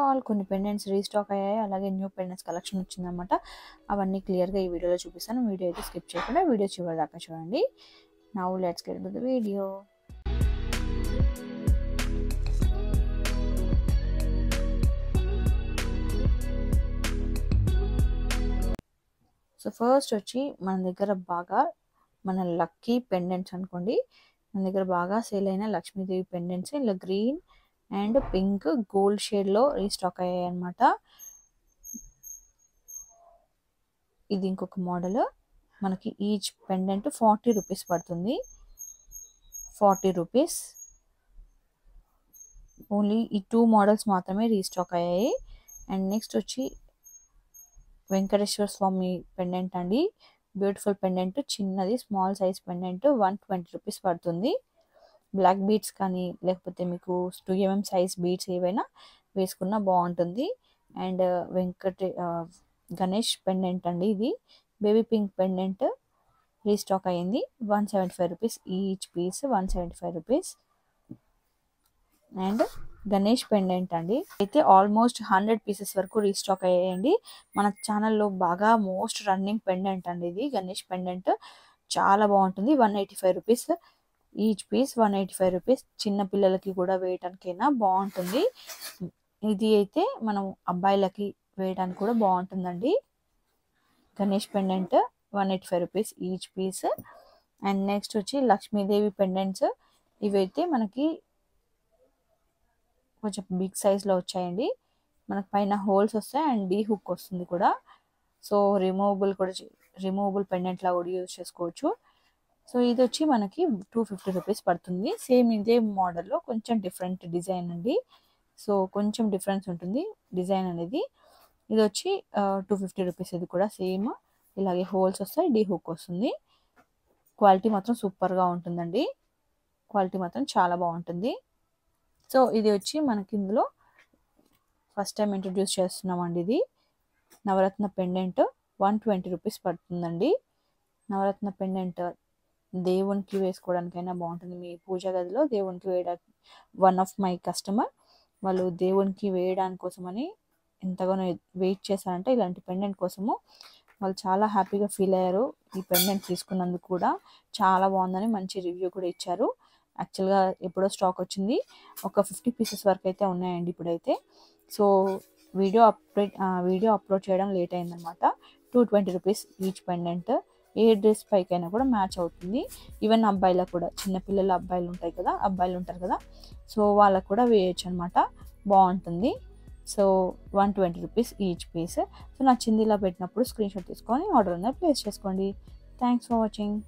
All కొన్ని pendants restock అయ్యాయి. అలాగే న్యూ పెండెంట్స్ కలెక్షన్ వచ్చిందనమాట. అవన్నీ క్లియర్‌గా ఈ వీడియోలో చూపిస్తాను. వీడియో అయితే స్కిప్ చేయకుండా వీడియో చివరి దాకా చూడండి. Now let's get to the video. So first వచ్చి మన దగ్గర బాగా మన లక్కీ పెండెంట్స్ అనుకోండి. మన దగ్గర బాగా సేల్ అయిన లక్ష్మీదేవి పెండెంట్స్ ఇలా గ్రీన్ అండ్ పింక్ గోల్డ్ షేడ్లో రీస్టాక్ అయ్యాయి అనమాట. ఇది ఇంకొక మోడల్. మనకి ఈచ్ పెండెంట్ 40 రూపీస్ పడుతుంది. 40 రూపీస్. ఓన్లీ ఈ 2 మోడల్స్ మాత్రమే రీస్టాక్ అయ్యాయి. అండ్ నెక్స్ట్ వచ్చి వెంకటేశ్వర స్వామి పెండెంట్ అండి. బ్యూటిఫుల్ పెండెంట్, చిన్నది స్మాల్ సైజ్ పెండెంట్ 120 రూపీస్ పడుతుంది. బ్లాక్ బీడ్స్ కానీ లేకపోతే మీకు 2mm సైజ్ బీడ్స్ ఏవైనా వేసుకున్నా బాగుంటుంది. అండ్ గణేష్ పెండెంట్ అండి. ఇది బేబీ పింక్ పెండెంట్ రీస్టాక్ అయ్యింది. 175 rupees each piece, 175 rupees. And Ganesh pendant అండి. అయితే ఆల్మోస్ట్ 100 పీసెస్ వరకు రీస్టాక్ అయ్యాయండి. మన ఛానల్లో బాగా మోస్ట్ రన్నింగ్ పెండెంట్ అండి ఇది గణేష్ పెండెంట్. చాలా బాగుంటుంది. 185 రూపీస్ ఈచ్ పీస్, 185 రూపీస్. చిన్న పిల్లలకి కూడా వేయటానికైనా బాగుంటుంది. ఇది అయితే మనం అబ్బాయిలకి వేయడానికి కూడా బాగుంటుందండి. Ganesh pendant 185 rupees each piece. And next వచ్చి లక్ష్మీదేవి పెండెంట్స్. ఇవైతే మనకి కొంచెం బిగ్ సైజ్లో వచ్చాయండి. మనకు పైన హోల్స్ వస్తాయి అండ్ డీ హుక్ వస్తుంది కూడా. సో రిమూవబుల్ పెండెంట్ లా కూడా యూజ్ చేసుకోవచ్చు. సో ఇది వచ్చి మనకి 250 రూపీస్ పడుతుంది. సేమ్ ఇదే మోడల్లో కొంచెం డిఫరెంట్ డిజైన్ అండి. సో కొంచెం డిఫరెన్స్ ఉంటుంది డిజైన్ అనేది. ఇది వచ్చి 250 రూపీస్. ఇది కూడా సేమ్ ఇలాగే హోల్స్ వస్తాయి, డీ హుక్ వస్తుంది. క్వాలిటీ మాత్రం సూపర్గా ఉంటుందండి. క్వాలిటీ మాత్రం చాలా బాగుంటుంది. సో ఇది వచ్చి మనకి ఇందులో ఫస్ట్ టైం ఇంట్రడ్యూస్ చేస్తున్నామండి. ఇది నవరత్న పెండెంట్ 120 రూపీస్ పడుతుందండి. నవరత్న పెండెంట్ దేవునికి వేసుకోవడానికైనా బాగుంటుంది. మీ పూజ గదిలో దేవునికి వేయడానికి వన్ ఆఫ్ మై కస్టమర్ వాళ్ళు దేవునికి వేయడానికి కోసమని ఎంతగానో వెయిట్ చేశారంటే ఇలాంటి పెండెంట్ కోసము. వాళ్ళు చాలా హ్యాపీగా ఫీల్ అయ్యారు. ఈ పెండెంట్ తీసుకున్నందుకు కూడా చాలా బాగుందని మంచి రివ్యూ కూడా ఇచ్చారు. యాక్చువల్గా ఎప్పుడో స్టాక్ వచ్చింది. ఒక 50 పీసెస్ వరకు అయితే ఉన్నాయండి ఇప్పుడైతే. సో వీడియో అప్లోడ్ చేయడం లేట్ అయిందనమాట. 220 రూపీస్ ఈచ్ పెండెంట్. ఏ డ్రెస్ పైకైనా కూడా మ్యాచ్ అవుతుంది. ఈవెన్ అబ్బాయిలకు కూడా, చిన్నపిల్లల అబ్బాయిలు ఉంటారు కదా, సో వాళ్ళకు కూడా వేయచ్చు అనమాట. బాగుంటుంది. So 120 rupees each piece. So నచ్చింది ఇలా పెట్టినప్పుడు స్క్రీన్ షాట్ తీసుకొని ఆర్డర్ అనేది ప్లేస్ చేసుకోండి. Thanks for watching.